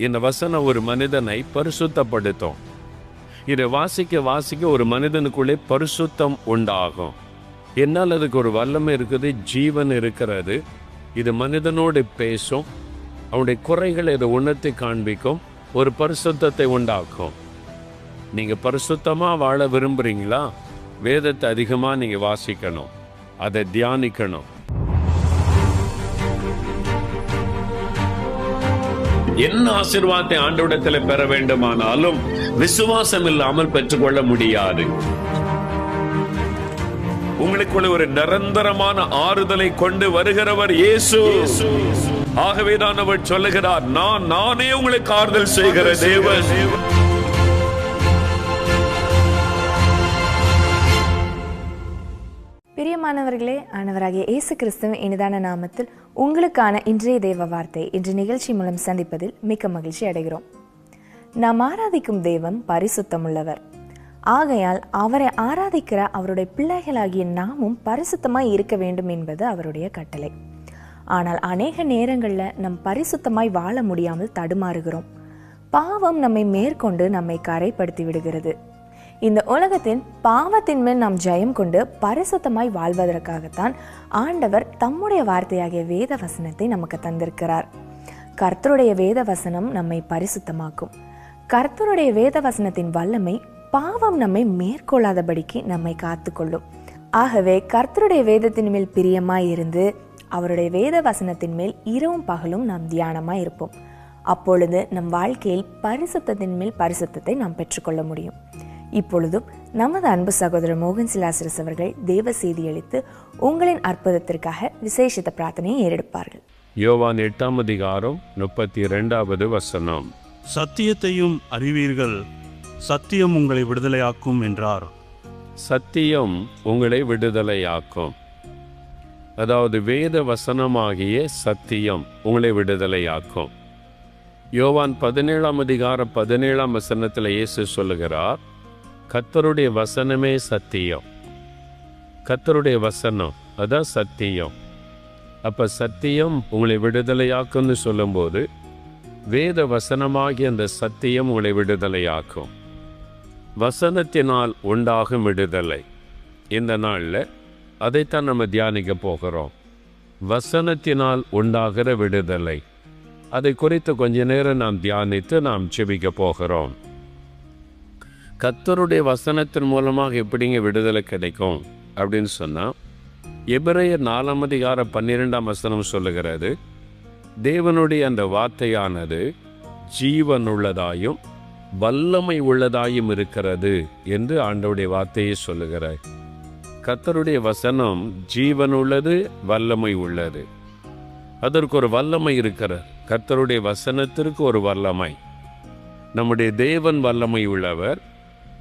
இந்த வசனம் ஒரு மனிதனை பரிசுத்தப்படுத்தும். இதை வாசிக்க வாசிக்க ஒரு மனிதனுக்குள்ளே பரிசுத்தம் உண்டாகும். என்னால் அதுக்கு ஒரு வல்லமை இருக்குது, ஜீவன் இருக்கிறது. இது மனிதனோடு பேசும், அவனுடைய குறைகளை இதை உணர்த்தி காண்பிக்கும், ஒரு பரிசுத்தத்தை உண்டாக்கும். நீங்கள் பரிசுத்தமாக வாழ விரும்புகிறீங்களா? வேதத்தை அதிகமாக நீங்கள் வாசிக்கணும், அதை தியானிக்கணும். என்ன ஆசீர்வாதத்தை ஆண்டவரிடத்தில் பெற வேண்டுமானாலும் விசுவாசம் இல்லாமல் பெற்றுக்கொள்ள முடியாது. உங்களுக்குள்ள ஒரு நிரந்தரமான ஆறுதலை கொண்டு வருகிறவர் இயேசு. ஆகவேதான் அவர் சொல்லுகிறார், நானே உங்களுக்கு ஆறுதல் செய்கிற தேவன். பிரியமானவர்களே, ஆண்டவராகிய இயேசு கிறிஸ்துவின் இனிதான நாமத்தில் உங்களுக்கான இன்றைய தேவ வார்த்தை இன்று நிகழ்ச்சி மூலம் சந்திப்பதில் மிக்க மகிழ்ச்சி அடைகிறோம். நாம் ஆராதிக்கும் தேவன் பரிசுத்தமுள்ளவர். ஆகையால் அவரை ஆராதிக்கிற அவருடைய பிள்ளைகளாகிய நாமும் பரிசுத்தமாய் இருக்க வேண்டும் என்பது அவருடைய கட்டளை. ஆனால் அநேக நேரங்களில் நம் பரிசுத்தமாய் வாழ முடியாமல் தடுமாறுகிறோம். பாவம் நம்மை மேற்கொண்டு நம்மை கரைப்படுத்தி விடுகிறது. இந்த உலகத்தின் பாவத்தின் மேல் நாம் ஜெயம் கொண்டு பரிசுத்தமாய் வாழ்வதற்காகத்தான் ஆண்டவர் தம்முடைய வார்த்தையாகிய வேத வசனத்தை நமக்கு தந்திருக்கிறார். கர்த்தருடைய வேத வசனம் நம்மை பரிசுத்தமாக்கும். கர்த்தருடைய வேத வசனத்தின் வல்லமை பாவம் நம்மை மேற்கொள்ளாதபடிக்கு நம்மை காத்துக்கொள்ளும். ஆகவே கர்த்தருடைய வேதத்தின் மேல் பிரியமாய் இருந்து அவருடைய வேத வசனத்தின் மேல் இரவும் பகலும் நாம் தியானமாய் இருப்போம். அப்பொழுது நம் வாழ்க்கையில் பரிசுத்தத்தின் மேல் பரிசுத்தத்தை நாம் பெற்றுக்கொள்ள முடியும். இப்பொழுதும் நமது அன்பு சகோதரர் மோகன் சிலாசரஸ் அவர்கள் தேவ செய்தி அளித்து உங்களின் அற்புதத்திற்காக விசேஷித்த பிரார்த்தனையை ஏறெடுப்பார்கள். யோவான் 8:32 வசனம். சத்தியத்தையும் அறிவீர்கள், சத்தியம் உங்களை விடுதலையாக்கும் என்றார். சத்தியம் உங்களை விடுதலையாக்கும். அதாவது வேத வசனமாகிய சத்தியம் உங்களை விடுதலையாக்கும். யோவான் 17:17 இயேசு சொல்லுகிறார், கர்த்தருடைய வசனமே சத்தியம். கர்த்தருடைய வசனம் அதான் சத்தியம். அப்ப சத்தியம் உங்களை விடுதலையாக்கும்னு சொல்லும்போது வேத வசனமாகிய அந்த சத்தியம் உங்களை விடுதலையாக்கும். வசனத்தினால் உண்டாகும் விடுதலை. இந்த நாளில் அதைத்தான் நம்ம தியானிக்க போகிறோம். வசனத்தினால் உண்டாகிற விடுதலை, அதை குறித்து கொஞ்ச நேரம் நாம் தியானித்து நாம் செபிக்க போகிறோம். கர்த்தருடைய வசனத்தின் மூலமாக எப்படிங்க விடுதலை கிடைக்கும் அப்படின்னு சொன்னால், எபிரேயர் 4:12 சொல்லுகிறது, தேவனுடைய அந்த வார்த்தையானது ஜீவன் உள்ளதாயும் வல்லமை உள்ளதாயும் இருக்கிறது என்று ஆண்டவருடைய வார்த்தையை சொல்லுகிறார். கர்த்தருடைய வசனம் ஜீவன் உள்ளது, வல்லமை உள்ளது. அதற்கு ஒரு வல்லமை இருக்கிறது. கர்த்தருடைய வசனத்திற்கு ஒரு வல்லமை. நம்முடைய தேவன் வல்லமை உள்ளவர்,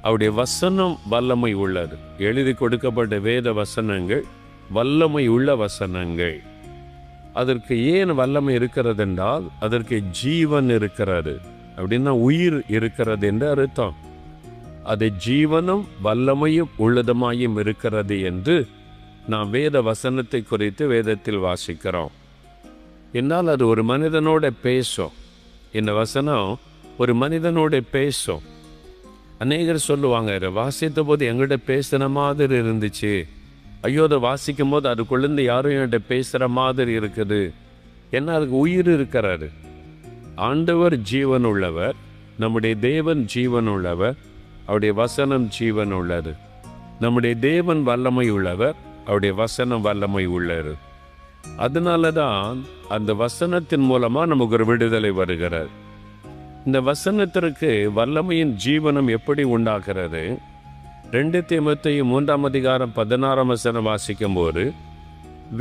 அவருடைய வசனம் வல்லமை உள்ளது. எழுதி கொடுக்கப்பட்ட வேத வசனங்கள் வல்லமை உள்ள வசனங்கள். அதற்கு ஏன் வல்லமை இருக்கிறது என்றால், அதற்கு ஜீவன் இருக்கிறது. அப்படின்னா உயிர் இருக்கிறது என்று அர்த்தம். அது ஜீவனும் வல்லமையும் உள்ளதுமாயும் இருக்கிறது என்று நாம் வேத வசனத்தை குறித்து வேதத்தில் வாசிக்கிறோம். என்னால் அது ஒரு மனிதனோட பேசும். இந்த வசனம் ஒரு மனிதனோட பேசும். அநேகர் சொல்லுவாங்க, வாசித்த போது எங்கிட்ட பேசுகிற மாதிரி இருந்துச்சு, ஐயோ அதை வாசிக்கும் போது அதுக்குள்ளேருந்து யாரும் என்கிட்ட பேசுகிற மாதிரி இருக்குது. ஏன்னா அதுக்கு உயிர் இருக்கிறாரு. ஆண்டவர் ஜீவன் உள்ளவர், நம்முடைய தேவன் ஜீவன் உள்ளவர், அவருடைய வசனம் ஜீவன் உள்ளது. நம்முடைய தேவன் வல்லமை உள்ளவர், அவருடைய வசனம் வல்லமை உள்ளது. அதனால தான் அந்த வசனத்தின் மூலமாக நமக்கு ஒரு விடுதலை வருகிறது. இந்த வசனத்திற்கு வல்லமையின் ஜீவனம் எப்படி உண்டாகிறது? 2 தீமோத்தேயு 3:16 வாசிக்கும் போது,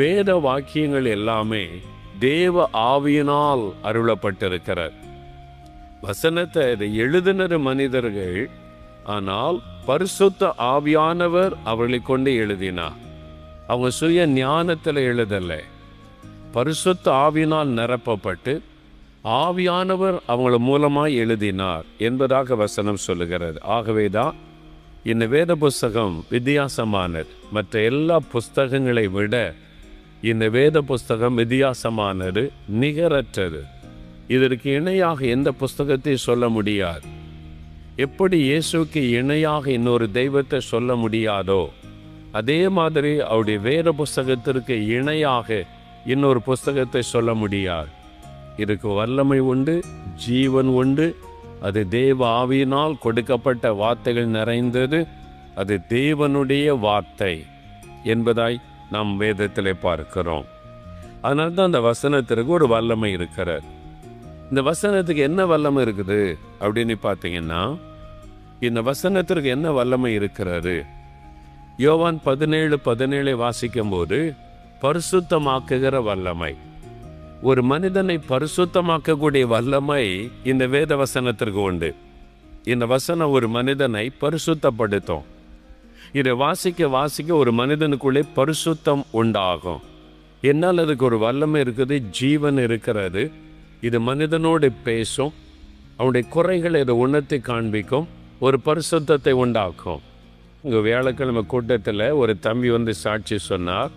வேத வாக்கியங்கள் எல்லாமே தேவ ஆவியினால் அருளப்பட்டிருக்கிறார். வசனத்தை எழுதினர் மனிதர்கள், ஆனால் பரிசுத்த ஆவியானவர் அவர்களை கொண்டு எழுதினார். அவங்க சுய ஞானத்தில் எழுதலை, பரிசுத்த ஆவியினால் நிரப்பப்பட்டு ஆவியானவர் அவங்கள மூலமாய் எழுதினார் என்பதாக வசனம் சொல்லுகிறது. ஆகவேதான் இந்த வேத புஸ்தகம் வித்தியாசமானது. மற்ற எல்லா புஸ்தகங்களை விட இந்த வேத புஸ்தகம் வித்தியாசமானது, நிகரற்றது. இதற்கு இணையாக எந்த புஸ்தகத்தையும் சொல்ல முடியாது. எப்படி இயேசுக்கு இணையாக இன்னொரு தெய்வத்தை சொல்ல முடியாதோ, அதே மாதிரி அவருடைய வேத புஸ்தகத்திற்கு இணையாக இன்னொரு புஸ்தகத்தை சொல்ல முடியாது. இதுக்கு வல்லமை உண்டு, ஜீவன் உண்டு. அது தேவ ஆவியினால் கொடுக்கப்பட்ட வார்த்தைகள் நிறைந்தது. அது தேவனுடைய வார்த்தை என்பதாய் நாம் வேதத்திலே பார்க்கிறோம். அதனால தான் அந்த வசனத்திற்கு ஒரு வல்லமை இருக்கிறது. இந்த வசனத்துக்கு என்ன வல்லமை இருக்குது அப்படின்னு பார்த்தீங்கன்னா, இந்த வசனத்திற்கு என்ன வல்லமை இருக்கிறது? யோவான் 17:17 வாசிக்கும் போது பரிசுத்தமாக்குகிற வல்லமை, ஒரு மனிதனை பரிசுத்தமாக்கக்கூடிய வல்லமை இந்த வேத வசனத்திற்கு உண்டு. இந்த வசனம் ஒரு மனிதனை பரிசுத்தப்படுத்தும். இதை வாசிக்க வாசிக்க ஒரு மனிதனுக்குள்ளே பரிசுத்தம் உண்டாகும். என்னால் அதுக்கு ஒரு வல்லமை இருக்குது, ஜீவன் இருக்கிறது. இது மனிதனோடு பேசும், அவனுடைய குறைகளை இதை உணர்த்தி காண்பிக்கும், ஒரு பரிசுத்தத்தை உண்டாக்கும். இங்கே வியாழக்கிழமை கூட்டத்தில் ஒரு தம்பி வந்து சாட்சி சொன்னார்.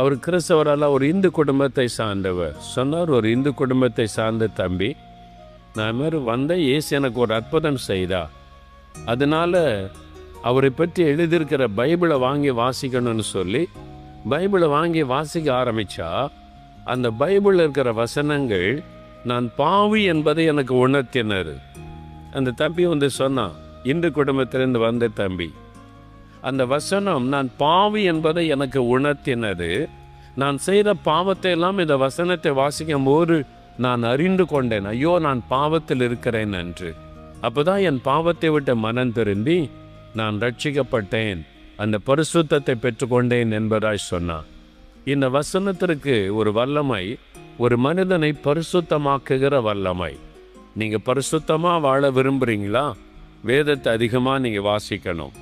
அவர் கிறிஸ்தவரால் ஒரு இந்து குடும்பத்தை சார்ந்தவர். சொன்னார், ஒரு இந்து குடும்பத்தை சார்ந்த தம்பி, நான் மாதிரி வந்த இயேசு எனக்கு ஒரு அற்புதம் செய்தா, அதனால அவரை பற்றி எழுதியிருக்கிற பைபிளை வாங்கி வாசிக்கணும்னு சொல்லி பைபிளை வாங்கி வாசிக்க ஆரம்பித்தா, அந்த பைபிளில் இருக்கிற வசனங்கள் நான் பாவி என்பதை எனக்கு உணர்த்தினர். அந்த தம்பி வந்து சொன்னான், இந்து குடும்பத்திலிருந்து வந்த தம்பி, அந்த வசனம் நான் பாவி என்பதை எனக்கு உணர்த்தினது. நான் செய்த பாவத்தை எல்லாம் இந்த வசனத்தை வாசிக்கும் போது நான் அறிந்து கொண்டேன், ஐயோ நான் பாவத்தில் இருக்கிறேன் என்று. அப்போதான் என் பாவத்தை விட்டு மனம் திரும்பி நான் ரட்சிக்கப்பட்டேன், அந்த பரிசுத்தத்தை பெற்றுக்கொண்டேன் என்பதாய் சொன்னான். இந்த வசனத்திற்கு ஒரு வல்லமை, ஒரு மனிதனை பரிசுத்தமாக்குகிற வல்லமை. நீங்கள் பரிசுத்தமாக வாழ விரும்புகிறீங்களா? வேதத்தை அதிகமாக நீங்கள் வாசிக்கணும்,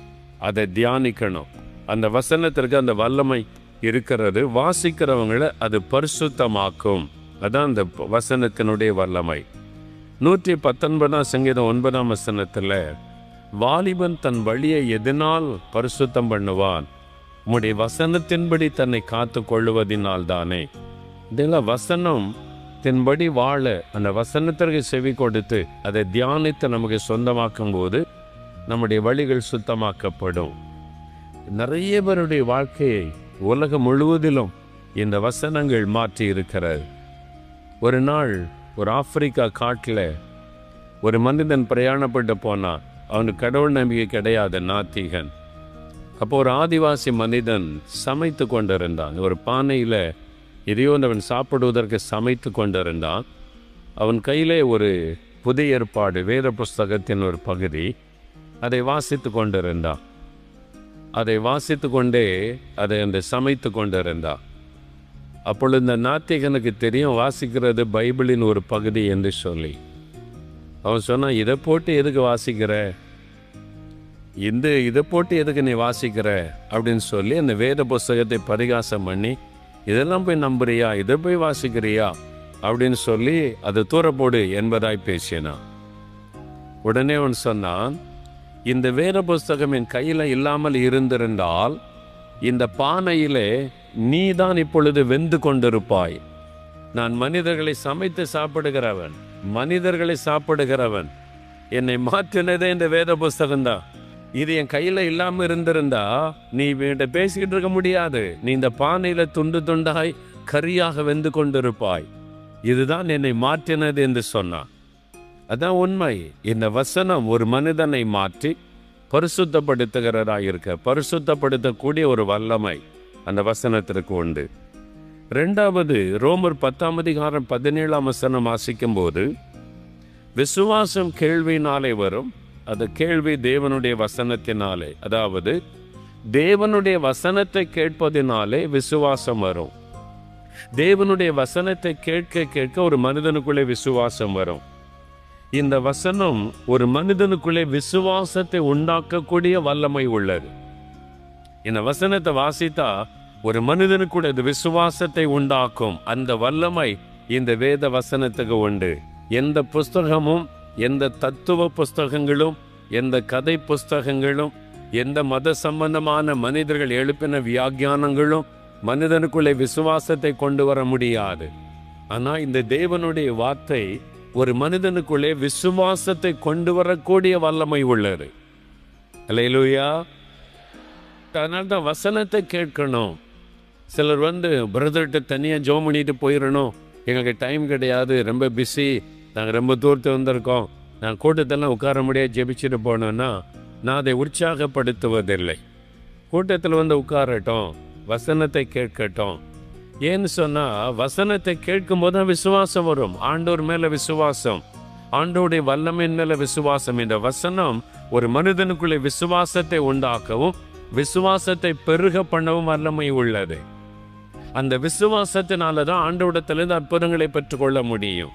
அதை தியானிக்கணும். அந்த வசனத்திற்கு அந்த வல்லமை இருக்கிறது. வாசிக்கிறவங்களை அது பரிசுத்தமாக்கும். அதான் அந்த வசனத்தினுடைய வல்லமை. 119 சங்கீதம் 9 வசனத்தில், வாலிபன் தன் வழியை எதனால் பரிசுத்தம் பண்ணுவான்? உம்முடைய வசனத்தின்படி தன்னை காத்து கொள்ளுவதினால் தானே. இதெல்லாம் வசனம் தின்படி வாழ, அந்த வசனத்திற்கு செவி கொடுத்து அதை தியானித்து நமக்கு சொந்தமாக்கும் போது நம்முடைய வழிகள் சுத்தமாக்கப்படும். நிறைய பேருடைய வாழ்க்கையை உலகம் முழுவதிலும் இந்த வசனங்கள் மாற்றி இருக்கிறது. ஒரு நாள் ஒரு ஆப்பிரிக்கா காட்டில் ஒரு மனிதன் பிரயாணப்பட்டு போனான். அவனுக்கு கடவுள் நம்பிக்கை கிடையாது, நாத்திகன். அப்போ ஒரு ஆதிவாசி மனிதன் சமைத்து கொண்டிருந்தான். ஒரு பானையில் எதையோ அவன் சாப்பிடுவதற்கு சமைத்து கொண்டிருந்தான். அவன் கையிலே ஒரு புதிய ஏற்பாடு வேத புஸ்தகத்தின் ஒரு பகுதி, அதை வாசித்து கொண்டிருந்தான். அதை வாசித்து கொண்டே அதை அந்த சமைத்து கொண்டிருந்தான். அப்பொழுது இந்த நாத்திகனுக்கு தெரியும் வாசிக்கிறது பைபிளின் ஒரு பகுதி என்று சொல்லி. அவன் சொன்னான், இதை போட்டு எதுக்கு வாசிக்கிற, இதை போட்டு எதுக்கு நீ வாசிக்கிற அப்படின்னு சொல்லி அந்த வேத புஸ்தகத்தை பரிகாசம் பண்ணி, இதெல்லாம் போய் நம்புறியா, இதை போய் வாசிக்கிறியா அப்படின்னு சொல்லி அதை தூரப்போடு என்பதாய் பேசினான். உடனே அவன் சொன்னான், இந்த வேத புஸ்தகம் என் கையில் இல்லாமல் இருந்திருந்தால் இந்த பானையிலே நீ தான் இப்பொழுது வெந்து கொண்டிருப்பாய். நான் மனிதர்களை சமைத்து சாப்பிடுகிறவன், மனிதர்களை சாப்பிடுகிறவன். என்னை மாற்றினதே இந்த வேத புஸ்தகம்தான். இது என் கையில் இல்லாமல் இருந்திருந்தா நீ வீட்டை பேசிக்கிட்டு இருக்க முடியாது. நீ இந்த பானையில் துண்டு துண்டாய் கரியாக வெந்து கொண்டிருப்பாய். இதுதான் என்னை மாற்றினது என்று சொன்னான். அதான் உண்மை. இந்த வசனம் ஒரு மனிதனை மாற்றி பரிசுத்தப்படுத்துகிறதாயிருக்க, பரிசுத்தப்படுத்தக்கூடிய ஒரு வல்லமை அந்த வசனத்திற்கு உண்டு. 2வது ரோமர் 10:17 வசனம் வாசிக்கும் போது, விசுவாசம் கேள்வியினாலே வரும், அது கேள்வி தேவனுடைய வசனத்தினாலே. அதாவது தேவனுடைய வசனத்தை கேட்பதினாலே விசுவாசம் வரும். தேவனுடைய வசனத்தை கேட்க கேட்க ஒரு மனிதனுக்குள்ளே விசுவாசம் வரும். இந்த வசனம் ஒரு மனிதனுக்குள்ளே விசுவாசத்தை உண்டாக்கக்கூடிய வல்லமை உள்ளது. இந்த வசனத்தை வாசித்தா ஒரு மனிதனுக்குள்ள இது விசுவாசத்தை உண்டாக்கும். அந்த வல்லமை இந்த வேத வசனத்துக்கு உண்டு. எந்த புஸ்தகமும், எந்த தத்துவ புஸ்தகங்களும், எந்த கதை புஸ்தகங்களும், எந்த மத சம்பந்தமான மனிதர்கள் எழுப்பின வியாக்கியானங்களும் மனிதனுக்குள்ளே விசுவாசத்தை கொண்டு வர முடியாது. ஆனால் இந்த தேவனுடைய வார்த்தை ஒரு மனிதனுக்குள்ளே விசுவாசத்தை கொண்டு வரக்கூடிய வல்லமை உள்ளது. அல்லேலூயா. அதனால தான் வசனத்தை கேட்கணும். சிலர் பிரதர்கிட்ட தனியாக ஜெபம் பண்ணிட்டு போயிடணும், எங்களுக்கு டைம் கிடையாது, ரொம்ப பிஸி, நாங்கள் ரொம்ப தூரத்து வந்திருக்கோம், நான் கூட்டத்தெல்லாம் உட்கார முடியாது, ஜெபிச்சுட்டு போனோன்னா நான் அதை உற்சாகப்படுத்துவதில்லை. கூட்டத்தில் உட்காரட்டும், வசனத்தை கேட்கட்டும். ஏன்னு சொன்னால் வசனத்தை கேட்கும்போது தான் விசுவாசம் வரும். ஆண்டவர் மேலே விசுவாசம், ஆண்டோடைய வல்லமையின் மேலே விசுவாசம். இந்த வசனம் ஒரு மனிதனுக்குள்ளே விசுவாசத்தை உண்டாக்கவும் விசுவாசத்தை பெருக பண்ணவும் வல்லமை உள்ளது. அந்த விசுவாசத்தினால தான் ஆண்டவரிடத்திலிருந்து அற்புதங்களை பெற்றுக்கொள்ள முடியும்.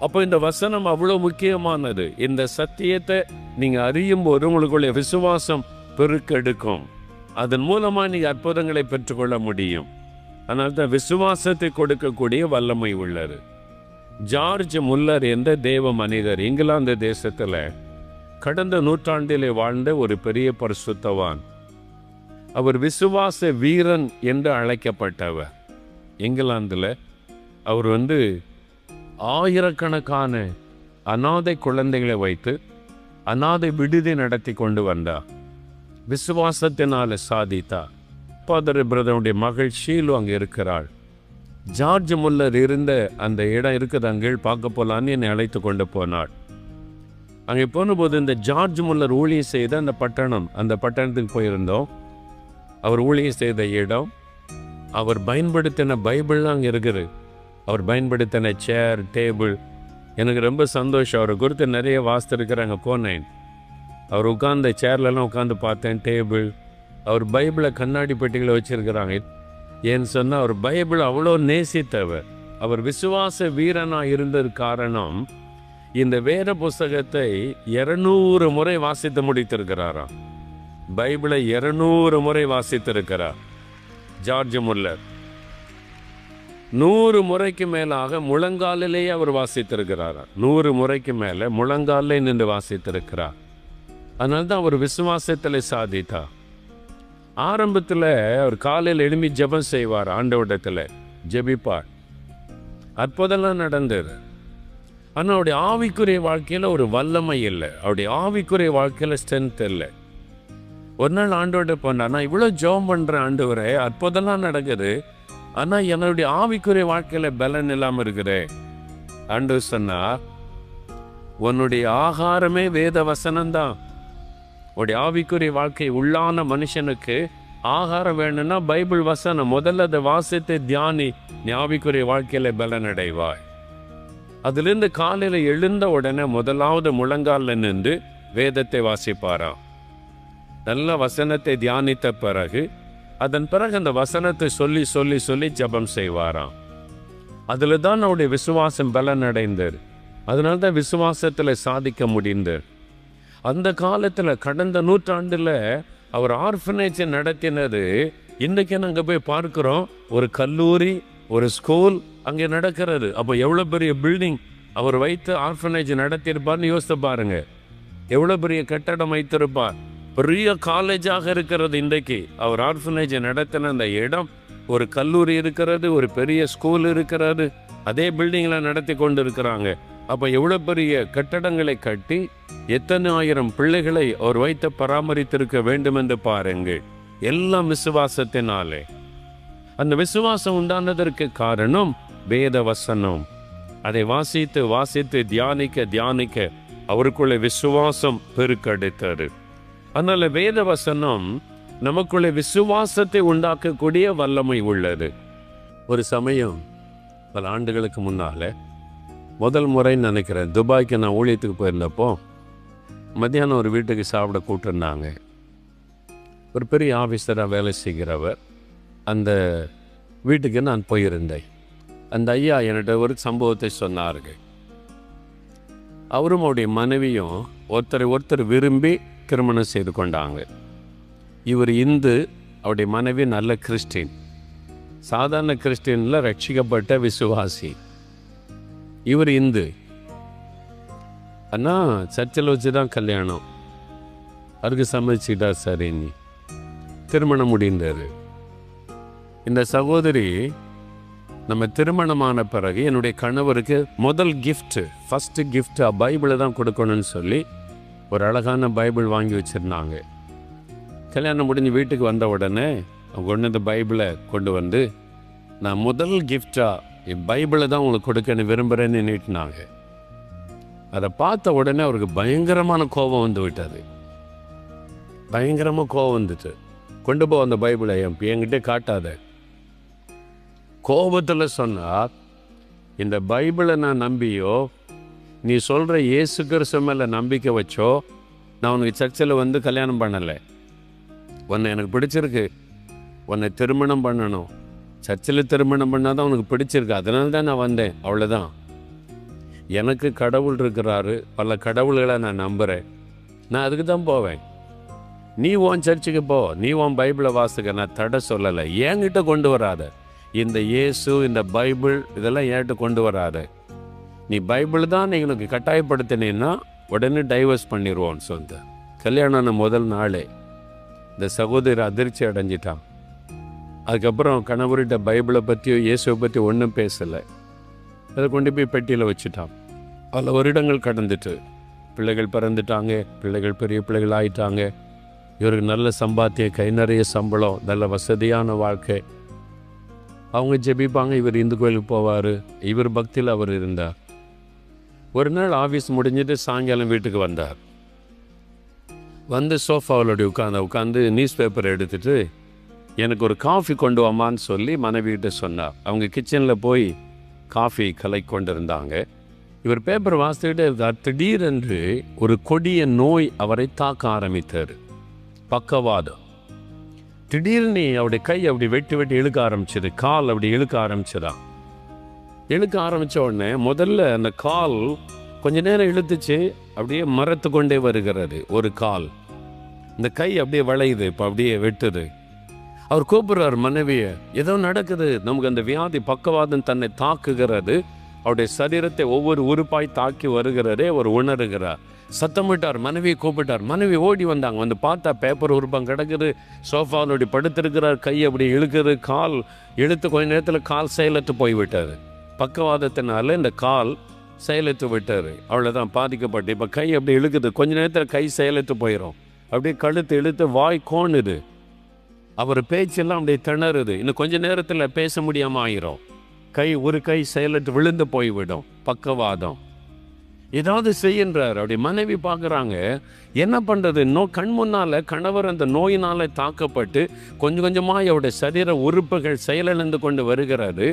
அப்போ இந்த வசனம் அவ்வளோ முக்கியமானது. இந்த சத்தியத்தை நீங்கள் அறியும் போது உங்களுக்குள்ள விசுவாசம் பெருக்கெடுக்கும். அதன் மூலமாக நீங்கள் அற்புதங்களை பெற்றுக்கொள்ள முடியும். அதனால தான் விசுவாசத்தை கொடுக்கக்கூடிய வல்லமை உள்ளது. ஜார்ஜ் முல்லர் என்ற தேவ மனிதர் இங்கிலாந்து தேசத்தில் கடந்த நூற்றாண்டிலே வாழ்ந்த ஒரு பெரிய பரிசுத்தவான். அவர் விசுவாச வீரன் என்று அழைக்கப்பட்டவர். இங்கிலாந்தில் அவர் ஆயிரக்கணக்கான அநாதை குழந்தைகளை வைத்து அநாதை விடுதி நடத்தி கொண்டு வந்தார். விசுவாசத்தினால சாதித்தார். ஃபாதர் பிரதருடைய மகள் ஷீலு அங்கே இருக்கிறாள். ஜார்ஜ் முல்லர் இருந்த அந்த இடம் இருக்குது, அங்கே பார்க்க போகலான்னு என்னை அழைத்து கொண்டு போனாள். அங்கே போனபோது இந்த ஜார்ஜ் முல்லர் ஊழியம் செய்த அந்த பட்டணத்துக்கு போயிருந்தோம். அவர் ஊழியம் செய்த இடம், அவர் பயன்படுத்தின பைபிள்லாம் அங்கே இருக்குது. அவர் பயன்படுத்தின சேர், டேபிள், எனக்கு ரொம்ப சந்தோஷம். அவரை குறித்து நிறைய வாசித்திருக்கிறாங்க. போனேன், அவர் உட்கார்ந்த சேர்லலாம் உட்காந்து பார்த்தேன். டேபிள், அவர் பைபிளை கண்ணாடி பெட்டிகளை வச்சுருக்கிறாங்க. ஏன்னு சொன்னால் அவர் பைபிள் அவ்வளோ நேசித்தவர். அவர் விசுவாச வீரனாக இருந்தது காரணம், இந்த வேத புஸ்தகத்தை 200 முறை வாசித்து முடித்திருக்கிறாராம். பைபிளை 200 முறை வாசித்திருக்கிறார் ஜார்ஜ் முல்லர். 100 முறைக்கு மேலாக முழங்காலிலேயே அவர் வாசித்திருக்கிறாராம். 100 முறைக்கு மேலே முழங்காலே நின்று வாசித்திருக்கிறார். அதனால தான் அவர் விசுவாசத்தில் சாதித்தார். ஆரம்பத்தில் அவர் காலையில் எழும்பி ஜெபம் செய்வார், ஆண்டவரிடத்தில் ஜெபிப்பார். அற்புதம்லாம் நடந்தது. ஆனால் அவருடைய ஆவிக்குரிய வாழ்க்கையில் ஒரு வல்லமை இல்லை, அவருடைய ஆவிக்குரிய வாழ்க்கையில் ஸ்ட்ரென்த் இல்லை. ஒரு நாள் ஆண்டவர்கிட்ட போனார், நான் இவ்வளோ ஜெபம் பண்ணுறேன் ஆண்டவரே, அற்புதம்லாம் நடக்குது, ஆனால் என்னுடைய ஆவிக்குரிய வாழ்க்கையில் பலன் இல்லாமல் இருக்கிறேன். ஆண்டவர் சொன்னார், உன்னுடைய ஆகாரமே வேத வசனம்தான். உடைய ஆவிக்குரிய வாழ்க்கை உள்ளான மனுஷனுக்கு ஆகாரம் வேணும்னா பைபிள் வசனம் முதல்ல அதை வாசித்து தியானி, நீ ஆவிக்குரிய வாழ்க்கையில பலன் அடைவாய். அதிலிருந்து காலையில் எழுந்த உடனே முதலாவது முழங்காலில் நின்று வேதத்தை வாசிப்பாராம். நல்ல வசனத்தை தியானித்த பிறகு அதன் பிறகு அந்த வசனத்தை சொல்லி சொல்லி சொல்லி ஜெபம் செய்வாராம். அதில் தான் அவருடைய விசுவாசம் பலன் அடைந்தார். அதனால தான் விசுவாசத்தில் சாதிக்க முடிந்தது. அந்த காலத்தில் கடந்த நூற்றாண்டில் அவர் ஆர்ஃபனேஜை நடத்தினது இன்றைக்கி நாங்கள் போய் பார்க்குறோம். ஒரு கல்லூரி, ஒரு ஸ்கூல் அங்கே நடக்கிறது. அப்போ எவ்வளோ பெரிய பில்டிங் அவர் வைத்து ஆர்ஃபனேஜ் நடத்தியிருப்பார்னு யோசித்து பாருங்க. எவ்வளோ பெரிய கட்டடம் வைத்திருப்பார். பெரிய காலேஜாக இருக்கிறது. இன்றைக்கு அவர் ஆர்ஃபனேஜை நடத்தின அந்த இடம், ஒரு கல்லூரி இருக்கிறது, ஒரு பெரிய ஸ்கூல் இருக்கிறது, அதே பில்டிங்கில் நடத்தி கொண்டு இருக்கிறாங்க. அப்போ எவ்வளோ பெரிய கட்டடங்களை கட்டி எத்தனை ஆயிரம் பிள்ளைகளை அவர் வைத்து பராமரித்திருக்க வேண்டும் என்று பாருங்கள். எல்லாம் விசுவாசத்தினாலே. அந்த விசுவாசம் உண்டானதற்கு காரணம் வேத வசனம். அதை வாசித்து வாசித்து தியானிக்க தியானிக்க அவருக்குள்ளே விசுவாசம் பெருக்கெடுத்தது. அதனால வேத வசனம் நமக்குள்ளே விசுவாசத்தை உண்டாக்கக்கூடிய வல்லமை உள்ளது. ஒரு சமயம் பல ஆண்டுகளுக்கு முன்னால முதல் முறைன்னு நினைக்கிறேன், துபாய்க்கு நான் ஊழியத்துக்கு போயிருந்தப்போ மத்தியானம் ஒரு வீட்டுக்கு சாப்பிட கூப்பிட்டுருந்தாங்க. ஒரு பெரிய ஆஃபீஸராக வேலை செய்கிறவர். அந்த வீட்டுக்கு நான் போயிருந்தேன். அந்த ஐயா என்கிட்ட ஒரு சம்பவத்தை சொன்னார்கள். அவரும் அவருடைய மனைவியும் ஒருத்தர் விரும்பி திருமணம் செய்து கொண்டாங்க. இவர் இந்து, அவருடைய மனைவி நல்ல கிறிஸ்டின். சாதாரண கிறிஸ்டினில் ரட்சிக்கப்பட்ட விசுவாசி. இவர் இந்து. ஆனால் சர்ச்சில் வச்சு தான் கல்யாணம். அதுக்கு சம்மதிச்சுக்கிட்டா சரின்னு திருமணம் முடிந்தார். இந்த சகோதரி நம்ம திருமணமான பிறகு என்னுடைய கணவருக்கு முதல் ஃபஸ்ட்டு கிஃப்ட் பைபிளை தான் கொடுக்கணும்னு சொல்லி ஒரு அழகான பைபிள் வாங்கி வச்சுருந்தாங்க. கல்யாணம் முடிஞ்சு வீட்டுக்கு வந்த உடனே அவங்க கொண்டு இந்த பைபிளை கொண்டு வந்து, நான் முதல் கிஃப்டாக என் பைபிளை தான் உங்களுக்கு கொடுக்கணும் விரும்புகிறேன்னு நீட்டினாங்க. அதை பார்த்த உடனே அவருக்கு பயங்கரமான கோபம் வந்து விட்டது. பயங்கரமாக கோபம் வந்துட்டு, கொண்டு போ அந்த பைபிளை என்கிட்ட காட்டாத. கோபத்தில் சொன்னார், இந்த பைபிளை நான் நம்பியோ நீ சொல்கிற இயேசு கிறிஸ்து மேலே நம்பிக்கை வச்சோ நான் உனக்கு சர்ச்சில் வந்து கல்யாணம் பண்ணலை. உன்னை எனக்கு பிடிச்சிருக்கு, உன்னை திருமணம் பண்ணணும், சர்ச்சில் திருமணம் பண்ணால் தான் உனக்கு பிடிச்சிருக்கு, அதனால தான் நான் வந்தேன், அவ்வளோதான். எனக்கு கடவுள் இருக்கிறாரு, பல கடவுள்களை நான் நம்புகிறேன், நான் அதுக்கு தான் போவேன். நீ உன் சர்ச்சுக்கு போ, நீ உன் பைபிளை வாசிக்க, நான் தடை சொல்லலை. என்கிட்ட கொண்டு வராத இந்த இயேசு, இந்த பைபிள் இதெல்லாம் என்கிட்ட கொண்டு வராத. நீ பைபிள் தான் நீ எனக்கு கட்டாயப்படுத்தினேன்னா உடனே டைவர்ஸ் பண்ணிடுவோன்னு சொல்லிட்டு கல்யாணம் முதல் நாளே இந்த சகோதரி அதிர்ச்சி அடைஞ்சிட்டான். அதுக்கப்புறம் கணவர்கிட்ட பைபிளை பற்றியோ இயேசுவை பற்றி ஒன்றும் பேசலை. அதை கொண்டு போய் பெட்டியில் வச்சுட்டான். பல வருடங்கள் கடந்துட்டு பிள்ளைகள் பிறந்துட்டாங்க, பிள்ளைகள் பெரிய பிள்ளைகள் ஆயிட்டாங்க. இவருக்கு நல்ல சம்பாத்தியம், கை நிறைய சம்பளம், நல்ல வசதியான வாழ்க்கை. அவங்க ஜெபிப்பாங்க, இவர் இந்து கோயிலுக்கு போவார், இவர் பக்தியில் அவர் இருந்தார். ஒரு நாள் ஆஃபீஸ் முடிஞ்சிட்டு சாயங்காலம் வீட்டுக்கு வந்தார். வந்து சோஃபாவில் உட்காந்து நியூஸ் பேப்பர் எடுத்துகிட்டு எனக்கு ஒரு காஃபி கொண்டு வாமான்னு சொல்லி மனைவிகிட்ட சொன்னார். அவங்க கிச்சனில் போய் காஃபி கலை கொண்டு இருந்தாங்க. இவர் பேப்பர் வாசித்துக்கிட்டே இருந்தார். திடீரென்று ஒரு கொடிய நோய் அவரை தாக்க ஆரம்பித்தார், பக்கவாதம். திடீர்னு அவருடைய கை அப்படி வெட்டி இழுக்க ஆரம்பிச்சது, கால் அப்படி இழுக்க ஆரம்பிச்சதான். இழுக்க ஆரம்பித்த உடனே முதல்ல அந்த கால் கொஞ்ச நேரம் இழுத்துச்சு, அப்படியே மரத்து கொண்டே வருகிறது ஒரு கால். இந்த கை அப்படியே வளையுது, இப்போ அப்படியே வெட்டுது. அவர் கூப்பிடுறார் மனைவியை, ஏதோ நடக்குது, நமக்கு அந்த வியாதி பக்கவாதம் தன்னை தாக்குகிறது, அவருடைய சரீரத்தை ஒவ்வொரு உறுப்பாய் தாக்கி வருகிறதே அவர் உணர்கிறார். சத்தமிட்டார், மனைவியை கூப்பிட்டார். மனைவி ஓடி வந்தாங்க. வந்து பார்த்தா பேப்பர் உறுப்பம் கிடக்குது, சோஃபாவில் அப்படி படுத்திருக்கிறார், கை அப்படி இழுக்குது, கால் இழுத்து கொஞ்ச நேரத்தில் கால் செயலற்று போய்விட்டார். பக்கவாதத்தினால இந்த கால் செயலற்று விட்டார், அவ்வளோதான் பாதிக்கப்பட்டு. இப்போ கை அப்படி இழுக்குது, கொஞ்ச நேரத்தில் கை செயலற்று போயிடும், அப்படியே கழுத்து இழுத்து வாய் கோணுது, அவர் பேச்செல்லாம் அப்படியே திணறுது, இன்னும் கொஞ்ச நேரத்தில் பேச முடியாமல் ஆயிரும், ஒரு கை செயலற்று விழுந்து போய்விடும், பக்கவாதம். ஏதாவது செய்கின்றார். அப்படி மனைவி பார்க்குறாங்க, என்ன பண்ணுறது? கண் முன்னால் கணவர் அந்த நோயினால் தாக்கப்பட்டு கொஞ்சம் கொஞ்சமாக அவருடைய சரீர உறுப்புகள் செயலிழந்து கொண்டு வருகிறது.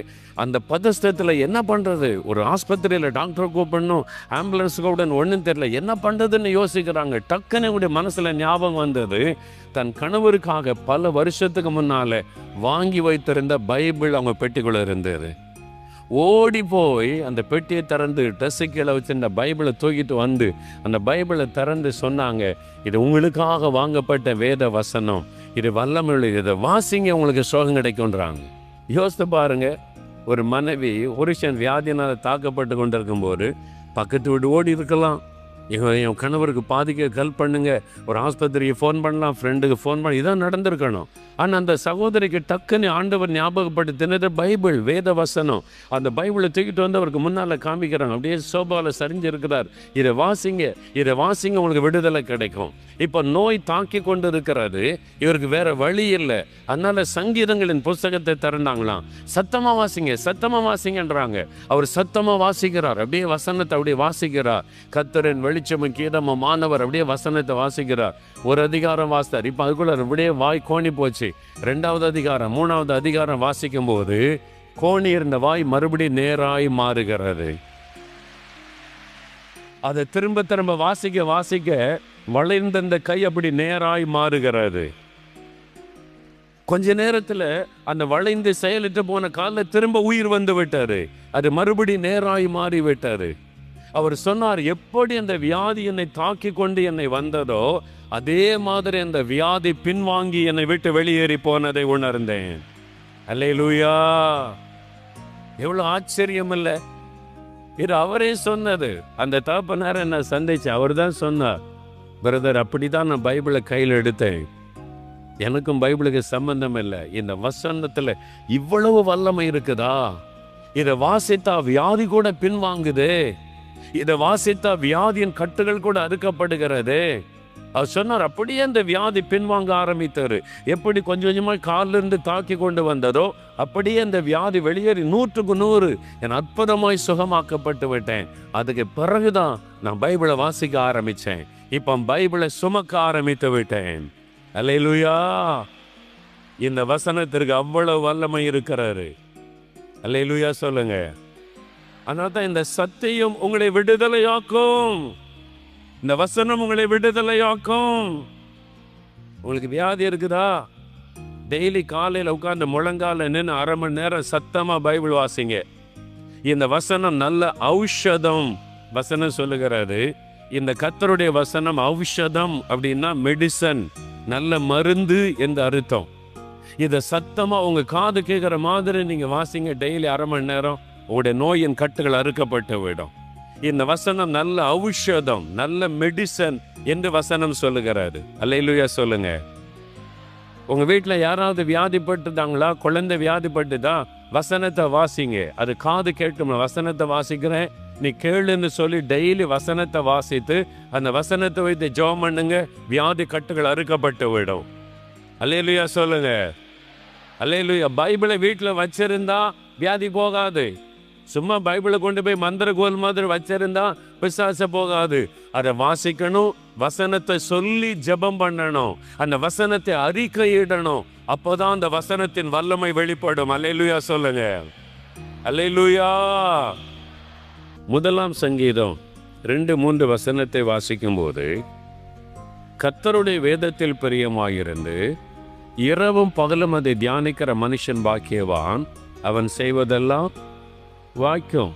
அந்த பதஸ்தத்தில் என்ன பண்ணுறது? ஒரு ஆஸ்பத்திரியில் டாக்டரை கூப்பிடணும், ஆம்புலன்ஸ் கூப்பிடணும், ஒன்றும் தெரியல, என்ன பண்ணுறதுன்னு யோசிக்கிறாங்க. டக்குன்னு அவருடைய மனசில் ஞாபகம் வந்தது, தன் கணவருக்காக பல வருஷத்துக்கு முன்னால் வாங்கி வைத்திருந்த பைபிள் அவங்க பெட்டிக்குள்ளே இருந்தது. ஓடி போய் அந்த பெட்டியை திறந்து ட்ரெஸ்ஸு கீழே வச்சிருந்த பைபிளை தூக்கிட்டு வந்து அந்த பைபிளை திறந்து சொன்னாங்க, இது உங்களுக்காக வாங்கப்பட்ட வேத வசனம், இது வல்லமையுள்ள, இதை வாசிங்க, உங்களுக்கு சோகம் கிடைக்கும்ன்றாங்க. யோசித்து பாருங்க, ஒரு மனைவி புருஷன் வியாதினால் தாக்கப்பட்டு கொண்டு இருக்கும்போது பக்கத்து வீடு ஓடி இருக்கலாம், என் கணவருக்கு பாதிக்க ஹெல்ப் பண்ணுங்க, ஒரு ஆஸ்பத்திரிக்கு ஃபோன் பண்ணலாம், ஃப்ரெண்டுக்கு ஃபோன் பண்ண, இதான் நடந்திருக்கணும். ஆனால் அந்த சகோதரிக்கு டக்குன்னு ஆண்டவர் ஞாபகப்படுத்தினது பைபிள், வேத வசனம். அந்த பைபிளை தூக்கிட்டு வந்து அவருக்கு முன்னால் காமிக்கிறாங்க, அப்படியே சோபாவில் சரிஞ்சு இருக்கிறார். இதை வாசிங்க, உங்களுக்கு விடுதலை கிடைக்கும். இப்போ நோய் தாக்கி கொண்டு இருக்கிறது, இவருக்கு வேற வழி இல்லை. அதனால சங்கீதங்களின் புஸ்தகத்தை திறந்தாங்களாம், சத்தமாக வாசிங்கன்றாங்க. அவர் சத்தமாக வாசிக்கிறார், அப்படியே வசனத்தை அப்படியே வாசிக்கிறார். கர்த்தரின் வெளிச்சமும் கீதமும் மாணவர் அப்படியே வசனத்தை வாசிக்கிறார். ஒரு அதிகாரம் வாசித்தார், இப்போ அதுக்குள்ள அப்படியே வாய் கோணி போச்சு. 2வது அதிகாரம் 3வது அதிகாரம் வாசிக்கும் போது கோணி இருந்த வாய் மறுபடியும் நேராய் மாறுகிறது. அதை திரும்ப வாசிக்க வளைந்த இந்த கை அப்படி நேராய் மாறுகிறது. கொஞ்ச நேரத்தில் அந்த வளைந்து செயலிட்டு போன காலில் திரும்ப உயிர் வந்து விட்டாரு, அது மறுபடியும் நேராய் மாறி விட்டாரு. அவர் சொன்னார், எப்படி அந்த வியாதி என்னை தாக்கி கொண்டு என்னை வந்ததோ அதே மாதிரி அந்த வியாதி பின்வாங்கி என்னை விட்டு வெளியேறி போனதை உணர்ந்தேன். அல்லேலூயா! எவ்வளவு ஆச்சரியம் இல்ல? இது அவரே சொன்னது. அந்த தகப்பனார் என்ன சந்திச்சு அவர் தான் சொன்னார், பிரதர், அப்படிதான் நான் பைபிளை கையில் எடுத்தேன், எனக்கும் பைபிளுக்கு சம்பந்தம் இல்லை, இந்த வசனத்துல இவ்வளவு வல்லமை இருக்குதா, இதை வாசித்தா வியாதி கூட பின்வாங்குது. இதை வாசித்தா வியாதியின் கட்டுகள் கூட அறுக்கப்படுகிறது. அவர் சொன்னார், அப்படியே அந்த வியாதி பின்வாங்க ஆரம்பித்தாரு. எப்படி கொஞ்சம் கொஞ்சமாக காலில் இருந்து தாக்கி கொண்டு வந்ததோ அப்படியே அந்த வியாதி வெளியேறி 100% என் அற்புதமாய் சுகமாக்கப்பட்டு விட்டேன். அதுக்கு பிறகுதான் நான் பைபிளை வாசிக்க ஆரம்பித்தேன். இப்போ பைபிளை சுமக்க ஆரம்பித்து விட்டேன். அல்லேலூயா! இந்த வசனத்திற்கு அவ்வளவு வல்லமை இருக்கிறாரு. அல்லேலூயா சொல்லுங்க. அதனால தான் இந்த சத்தியம் உங்களை விடுதலையாக்கும். இந்த வசனம் உங்களை விடுதலையாக்கும். உங்களுக்கு வியாதி இருக்குதா? டெய்லி காலையில் உட்கார்ந்து முழங்கால நின்று 1/2 மணி நேரம் சத்தமா பைபிள் வாசிங்க. இந்த வசனம் நல்ல ஔஷதம். வசனம் சொல்லுகிறாரு, இந்த கர்த்தருடைய வசனம் ஔஷதம் அப்படின்னா மெடிசன், நல்ல மருந்து என்று அர்த்தம். இதை சத்தமா உங்க காது கேட்கிற மாதிரி நீங்க வாசிங்க. டெய்லி 1/2 மணி நேரம் உங்களுடைய நோயின் கட்டுகள் அறுக்கப்பட்டு விடும். இந்த வசனம் நல்ல ஔஷதம், நல்ல மெடிசன் என்று வசனம் சொல்லுகிறாரு. அல்லேலூயா சொல்லுங்க. உங்க வீட்டில் யாராவது வியாதிப்பட்டுதாங்களா? குழந்தை வியாதிப்பட்டுதா? வசனத்தை வாசிங்க. அது காது கேட்கும். வசனத்தை வாசிக்கிறேன் நீ கேளுன்னு சொல்லி டெய்லி வசனத்தை வாசித்து அந்த வசனத்தை வைத்து ஜெபம் பண்ணுங்க. வியாதி கட்டுகள் அறுக்கப்பட்டு விடும். அல்லேலூயா சொல்லுங்க. அல்லேலூயா. பைபிளை வீட்டில் வச்சிருந்தா வியாதி போகாது. சும்மா பைபிளை கொண்டு போய் மந்திரகோல் மாதிரி வச்சிருந்தா பிசாசு போகாது. அதை வாசிக்கணும், வசனத்தை சொல்லி ஜெபம் பண்ணணும், அந்த வசனத்தை அறிக்கையிடணும். அப்போதான் அந்த வசனத்தின் வல்லமை வெளிப்படும். அல்லேலூயா சொல்லுங்க. அல்லேலூயா. 1 சங்கீதம் 2-3 வசனத்தை வாசிக்கும் போது, கர்த்தருடைய வேதத்தில் பிரியமாயிருந்து இரவும் பகலும் அதை தியானிக்கிற மனுஷன் பாக்கியவான், அவன் செய்வதெல்லாம் வாய்க்கும்.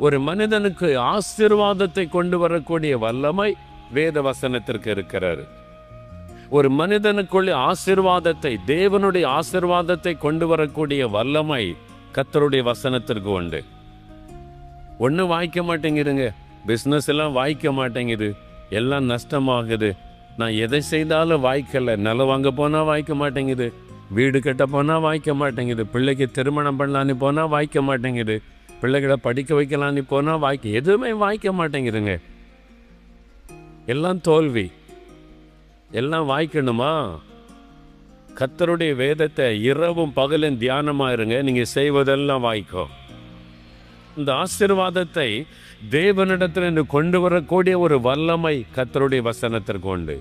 ஒரு மனிதனுக்கு ஆசீர்வாதத்தை கொண்டு வரக்கூடிய வல்லமை வேத வசனத்திற்கு இருக்கிறார். ஒரு மனிதனுக்குள்ள ஆசீர்வாதத்தை, தேவனுடைய ஆசீர்வாதத்தை கொண்டு வரக்கூடிய வல்லமை கர்த்தருடைய வசனத்திற்கு உண்டு. ஒண்ணு வாய்க்க மாட்டேங்குதுங்க. பிஸ்னஸ் எல்லாம் வாய்க்க மாட்டேங்குது, எல்லாம் நஷ்டமாகுது. நான் எதை செய்தாலும் வாய்க்கல. நிலம் வாங்க போனா வாய்க்க மாட்டேங்குது, வீடு கட்ட போனால் வாய்க்க மாட்டேங்குது, பிள்ளைக்கு திருமணம் பண்ணலான்னு போனால் வாய்க்க மாட்டேங்குது, பிள்ளைகளை படிக்க வைக்கலான்னு போனால் எதுவுமே வாய்க்க மாட்டேங்குதுங்க. எல்லாம் தோல்வி. எல்லாம் வாய்க்கணுமா? கர்த்தருடைய வேதத்தை இரவும் பகலும் தியானமாக இருங்க. நீங்கள் செய்வதெல்லாம் வாய்க்கும். இந்த ஆசீர்வாதத்தை தேவனிடத்தில் கொண்டு வரக்கூடிய ஒரு வல்லமை கர்த்தருடைய வசனத்திற்கு உண்டு.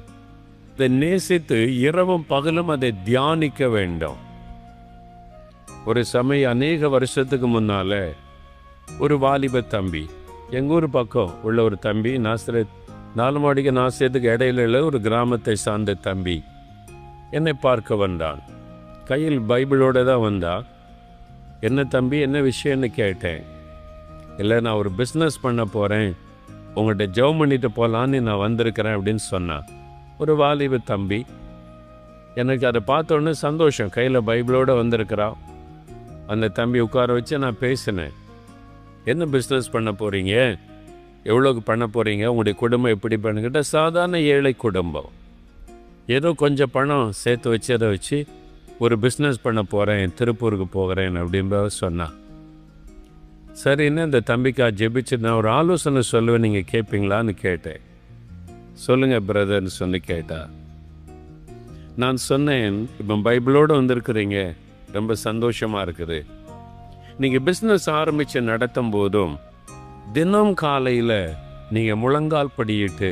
இதை நேசித்து இரவும் பகலும் அதை தியானிக்க வேண்டும். ஒரு சமயம் அநேக வருஷத்துக்கு முன்னால ஒரு வாலிப தம்பி, எங்கள் ஊர் பக்கம் உள்ள ஒரு தம்பி, நாசரேத் 4 மாடிக்கு நாசரேத்துக்கு இடையில ஒரு கிராமத்தை சார்ந்த தம்பி என்னை பார்க்க வந்தான். கையில் பைபிளோட தான் வந்தான். என்ன தம்பி, என்ன விஷயம்னு கேட்டேன். இல்லை, நான் ஒரு பிஸ்னஸ் பண்ண போகிறேன், உங்கள்கிட்ட ஜெபம் பண்ணிட்டு போகலான்னு நான் வந்திருக்கிறேன் அப்படின்னு சொன்னான். ஒரு வாலிப தம்பி. எனக்கு அதை பார்த்தோன்னே சந்தோஷம். கையில் பைபிளோடு வந்திருக்கிறான். அந்த தம்பி உட்கார வச்சு நான் பேசினேன். என்ன பிஸ்னஸ் பண்ண போகிறீங்க? எவ்வளோக்கு பண்ண போகிறீங்க? உங்களுடைய குடும்பம் எப்படி பண்ணுக்கிட்ட? சாதாரண ஏழை குடும்பம். ஏதோ கொஞ்சம் பணம் சேர்த்து வச்சு அதை வச்சு ஒரு பிஸ்னஸ் பண்ண போகிறேன், திருப்பூருக்கு போகிறேன் அப்படின்ற சொன்னான். சரின்னு இந்த தம்பிக்கா ஜெபிச்சு நான் ஒரு ஆலோசனை சொல்லுவேன், நீங்கள் கேட்பீங்களான்னு கேட்டேன். சொல்லுங்கள் பிரதர்னு சொல்லி கேட்டா. நான் சொன்னேன், இப்போ பைபிளோடு வந்திருக்கிறீங்க, ரொம்ப சந்தோஷமாக இருக்குது. நீங்கள் பிஸ்னஸ் ஆரம்பித்து நடத்தும் போதும் தினம் காலையில் நீங்கள் முழங்கால் படியிட்டு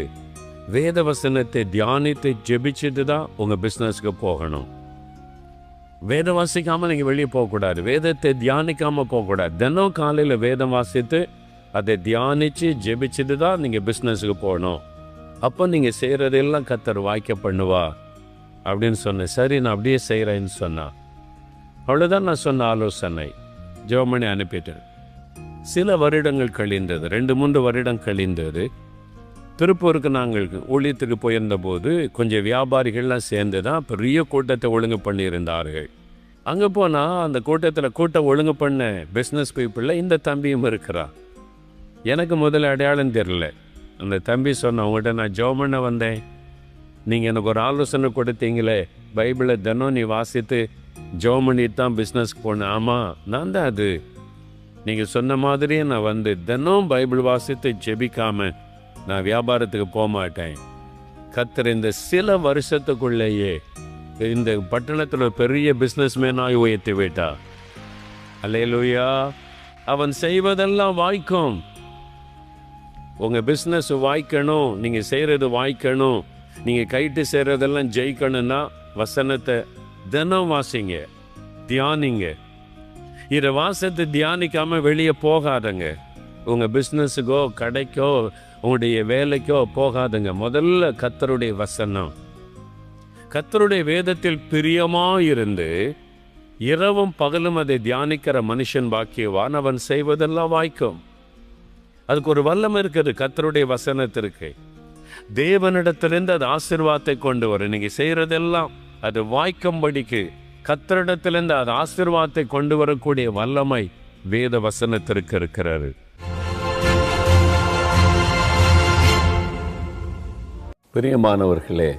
வேத வசனத்தை தியானித்து ஜெபிச்சுட்டு தான் உங்கள் பிஸ்னஸ்க்கு போகணும். வேதம் வாசிக்காமல் நீங்கள் வெளியே போகக்கூடாது, வேதத்தை தியானிக்காமல் போகக்கூடாது. தினம் காலையில் வேதம் வாசித்து அதை தியானித்து ஜெபிச்சுட்டு தான் நீங்கள் பிஸ்னஸுக்கு போகணும். அப்போ நீங்கள் செய்கிறதெல்லாம் கர்த்தர் வாய்க்க பண்ணுவா அப்படின்னு சொன்னேன். சரி, நான் அப்படியே செய்கிறேன்னு சொன்னான். அவ்வளோதான் நான் சொன்ன ஆலோசனை. ஜெபம் பண்ணி அனுப்பிட்டேன். சில வருடங்கள் கழிந்தது, 2-3 வருடம் கழிந்தது. திருப்பூருக்கு நாங்கள் ஊழியத்துக்கு போயிருந்த போது கொஞ்சம் வியாபாரிகள்லாம் சேர்ந்து தான் பெரிய கூட்டத்தை ஒழுங்கு பண்ணியிருந்தார்கள். அங்கே போனால் அந்த கூட்டம் ஒழுங்கு பண்ண பிஸ்னஸ் பீப்புளில் இந்த தம்பியும் இருக்கிறான். எனக்கு முதல்ல அடையாளம் தெரியல. அந்த தம்பி சொன்ன, உங்கள்கிட்ட நான் ஜெபம் பண்ண வந்தேன், நீங்கள் எனக்கு ஒரு ஆலோசனை கொடுத்தீங்களே, பைபிளை தினம் நீ வாசித்து ஜெபம் பண்ணிட்டு தான் பிஸ்னஸ்க்கு போனேன். ஆமாம், நான் தான் அது. நீங்கள் சொன்ன மாதிரியே நான் வந்து தினம் பைபிள் வாசித்து ஜெபிக்காம நான் வியாபாரத்துக்கு போக மாட்டேன். கர்த்தர் இந்த சில வருஷத்துக்குள்ளேயே இந்த பட்டணத்தில் பெரிய பிஸ்னஸ் மேனாய் உயர்த்தி விட்டா. அல்லேலூயா. அவன் செய்வதெல்லாம் வாய்க்கும். உங்கள் பிஸ்னஸ் வாய்க்கணும், நீங்கள் செய்கிறது வாய்க்கணும், நீங்கள் கைட்டு செய்கிறதெல்லாம் ஜெயிக்கணும்னா வசனத்தை தினம் வாசிங்க, தியானிங்க. இதை வாசத்தை தியானிக்காமல் வெளியே போகாதங்க. உங்கள் பிஸ்னஸுக்கோ கடைக்கோ உங்களுடைய வேலைக்கோ போகாதுங்க. முதல்ல கர்த்தருடைய வசனம், கர்த்தருடைய வேதத்தில் பிரியமாயிருந்து இரவும் பகலும் அதை தியானிக்கிற மனுஷன் பாக்கியவான், அவன் செய்வதெல்லாம் வாய்க்கும். அதுக்கு ஒரு வல்லமை இருக்குது. கர்த்தருடைய வசனத்திற்கு தேவனிடத்திலிருந்து அது ஆசீர்வாதத்தை கொண்டு வரும். நீங்கள் செய்கிறதெல்லாம் அது வாய்க்கும்படிக்கு கர்த்தரிடத்திலிருந்து அது ஆசீர்வாதத்தை கொண்டு வரக்கூடிய வல்லமை வேத வசனத்திற்கு இருக்கிறாரு. பிரியமானவர்களே,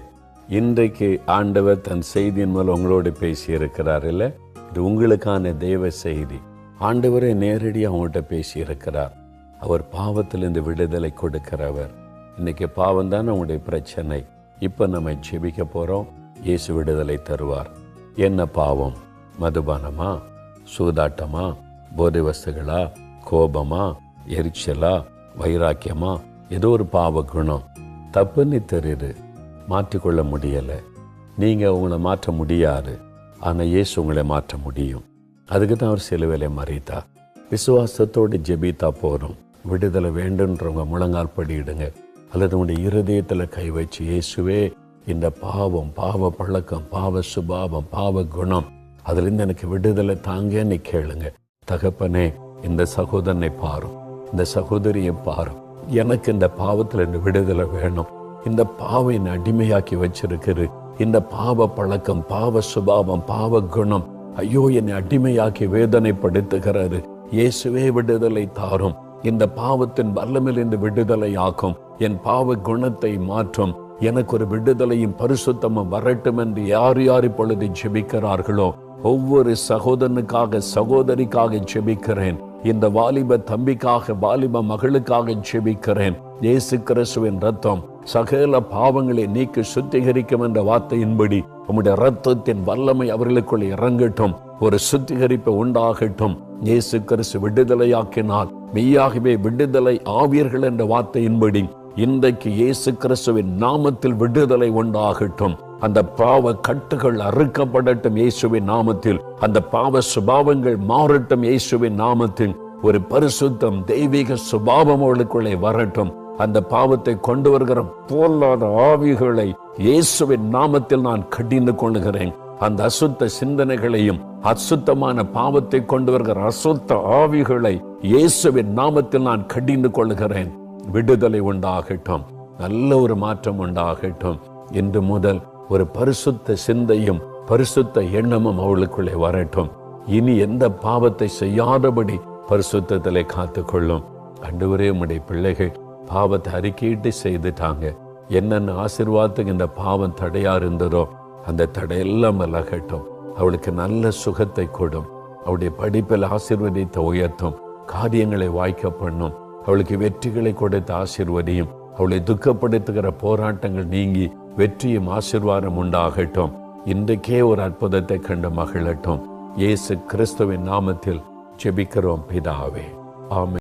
இன்றைக்கு ஆண்டவர் தன் செய்தியின் மூலம் உங்களோடு பேசியிருக்கிறார். இல்லை, இது உங்களுக்கான தேவ செய்தி. ஆண்டவரே நேரடியாக அவங்கள்ட்ட பேசியிருக்கிறார். அவர் பாவத்திலிருந்து விடுதலை கொடுக்கிறவர். இன்னைக்கு பாவம் தான் உங்களுடைய பிரச்சனை. இப்போ நம்ம ஜெபிக்க போகிறோம். இயேசு விடுதலை தருவார். என்ன பாவம்? மதுபானமா, சூதாட்டமா, போதை வஸ்துகளா, கோபமா, எரிச்சலா, வைராக்கியமா? ஏதோ ஒரு பாவ குணம் தப்புன்னு தெரியுது, மாற்றிக்கொள்ள முடியலை. நீங்கள் உங்களை மாற்ற முடியாது, ஆனால் இயேசு உங்களை மாற்ற முடியும். அதுக்கு தான் அவர் சிலுவையிலே மரித்தார். விசுவாசத்தோடு ஜெபித்தா போகிறோம். விடுதலை வேண்டுன்றவங்க முழங்கால் படியிடுங்க, அல்லது உங்களுடைய இருதயத்தில் கை வச்சு, இயேசுவே இந்த பாவம், பாவ பழக்கம், பாவ சுபாவம், பாவ குணம், அதுலேருந்து எனக்கு விடுதலை தாங்கன்னு கேளுங்க. தகப்பனே, இந்த சகோதரனை பாரும், இந்த சகோதரியை பாரும். எனக்கு இந்த பாவத்தில் இந்த விடுதலை வேணும். இந்த பாவம் என்னை அடிமையாக்கி வச்சிருக்குது. இந்த பாவ பழக்கம், பாவ சுபாவம், பாவ குணம், ஐயோ என்னை அடிமையாக்கி வேதனைப்படுத்துகிறாரு. இயேசுவே விடுதலை தாரும். இந்த பாவத்தின் வல்லமையிலிருந்து விடுதலை ஆக்கும். என் பாவ குணத்தை மாற்றும். எனக்கு ஒரு விடுதலையும் பரிசுத்தமும் வரட்டும் என்று யார் யார் இப்பொழுது ஜெபிக்கிறார்களோ ஒவ்வொரு சகோதரனுக்காக, சகோதரிக்காக ஜெபிக்கிறேன். இந்த வாலிப தம்பிக்காக, வாலிப மகளுக்காக ஜெபிக்கிறேன். இயேசு கிறிஸ்துவின் ரத்தம் சகல பாவங்களை நீக்கி சுத்திகரிக்கும் என்ற வார்த்தையின்படி உம்முடைய ரத்தத்தின் வல்லமை அவர்களுக்குள் இறங்கட்டும். ஒரு சுத்திகரிப்பு உண்டாகட்டும். இயேசு கிறிஸ்து விடுதலையாக்கினால் மெய்யாகவே விடுதலை ஆவீர்கள் என்ற வார்த்தையின்படி இன்றைக்கு இயேசு கிறிஸ்துவின் நாமத்தில் விடுதலை உண்டாகட்டும். அந்த பாவ கட்டுகள் அறுக்கப்படட்டும் இயேசுவின் நாமத்தில். அந்த பாவ சுபாவங்கள் மாறட்டும் இயேசுவின் நாமத்தில். ஒரு பரிசுத்தம், தெய்வீக சுபாவம் அவர்களுக்குள்ளே வரட்டும். அந்த பாவத்தை கொண்டு வருகிற பொல்லாத ஆவிகளை இயேசுவின் நாமத்தில் நான் கடிந்து கொள்கிறேன். அந்த அசுத்த சிந்தனைகளையும் அசுத்தமான பாவத்தை கொண்டு வருகிற அசுத்த ஆவிகளை இயேசுவின் நாமத்தில் நான் கடிந்து கொள்கிறேன். விடுதலை உண்டாகட்டும். நல்ல ஒரு மாற்றம் உண்டாகட்டும். இன்று முதல் ஒரு பரிசுத்த சிந்தையும் பரிசுத்த எண்ணமும் அவளுக்குள்ளே வரட்டும். இனி எந்த பாவத்தை செய்யாதபடி பரிசுத்தத்திலே காத்துக்கொள்ளும். ஆண்டவரே, உம்முடைய பிள்ளைகள் பாவத்தை அறிக்கையிட்டு செய்துட்டாங்க. என்னென்ன ஆசீர்வாதத்துக்கு இந்த பாவம் தடையா இருந்ததோ அந்த தடையெல்லாம் விலகட்டும். அவளுக்கு நல்ல சுகத்தை கொடும். அவளுடைய படிப்பில் ஆசீர்வதித்த உயர்த்தும். காரியங்களை வாய்க்க பண்ணும். அவளுக்கு வெற்றிகளை கொடுத்த ஆசீர்வதியும். அவளை துக்கப்படுத்துகிற போராட்டங்கள் நீங்கி வெற்றியும் ஆசீர்வாதம் உண்டாகட்டும். இன்றைக்கே ஒரு அற்புதத்தை கண்டு மகிழட்டும். இயேசு கிறிஸ்துவின் நாமத்தில் ஜெபிக்கிறோம் பிதாவே, ஆமென்.